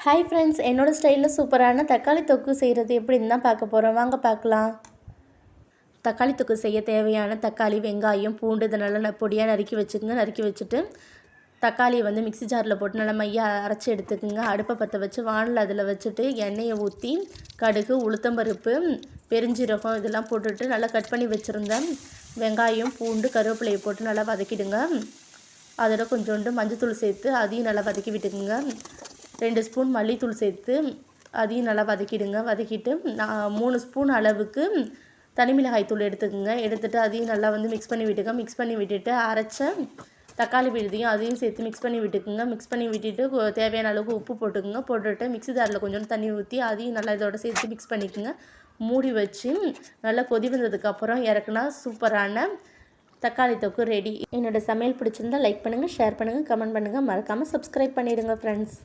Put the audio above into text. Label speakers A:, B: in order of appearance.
A: Hi friends, என்னோட ஸ்டைலில் சூப்பரான தக்காளி தொக்கு செய்கிறது எப்படின்னு தான் பார்க்க போகிறோம். வாங்க பார்க்கலாம். தக்காளி தொக்கு செய்ய தேவையான தக்காளி, வெங்காயம், பூண்டு இதை நல்லா பொடியாக நறுக்கி வச்சுக்கோங்க. நறுக்கி வச்சுட்டு தக்காளியை மிக்ஸி ஜாரில் போட்டு நல்லா மையாக அரைச்சி எடுத்துக்கோங்க. அடுப்பை பற்ற வச்சு வானல் அதில் வச்சுட்டு எண்ணெயை ஊற்றி கடுகு, உளுத்தம்பருப்பு, பெருஞ்சீரகம் இதெல்லாம் போட்டுட்டு நல்லா கட் பண்ணி வச்சுருந்தேன் வெங்காயம், பூண்டு, கருவேப்பிலையை போட்டு நல்லா வதக்கிடுங்க. அதோட கொஞ்சோண்டு மஞ்சத்தூள் சேர்த்து அதையும் நல்லா வதக்கி விட்டுக்குங்க. 2 ஸ்பூன் மல்லித்தூள் சேர்த்து அதையும் நல்லா வதக்கிடுங்க. வதக்கிட்டு 3 ஸ்பூன் அளவுக்கு தனி மிளகாய் தூள் எடுத்துக்கோங்க. எடுத்துகிட்டு அதையும் நல்லா மிக்ஸ் பண்ணி விட்டுங்க. மிக்ஸ் பண்ணி விட்டுட்டு அரைச்ச தக்காளி விழுதியும் அதையும் சேர்த்து மிக்ஸ் பண்ணி விட்டுக்குங்க. மிக்ஸ் பண்ணி விட்டுட்டு தேவையான அளவுக்கு உப்பு போட்டுக்குங்க. போட்டுட்டு மிக்ஸி ஜாரில் கொஞ்சோண்டு தண்ணி ஊற்றி அதையும் நல்லா இதோட சேர்த்து மிக்ஸ் பண்ணிக்கோங்க. மூடி வச்சு நல்லா கொதி வந்ததுக்கப்புறம் இறக்குனா சூப்பரான தக்காளி தொக்கு ரெடி. என்னோடய சமையல் பிடிச்சிருந்தால் லைக் பண்ணுங்கள், ஷேர் பண்ணுங்கள், கமெண்ட் பண்ணுங்கள். மறக்காமல் சப்ஸ்கிரைப் பண்ணிவிடுங்க ஃப்ரெண்ட்ஸ்.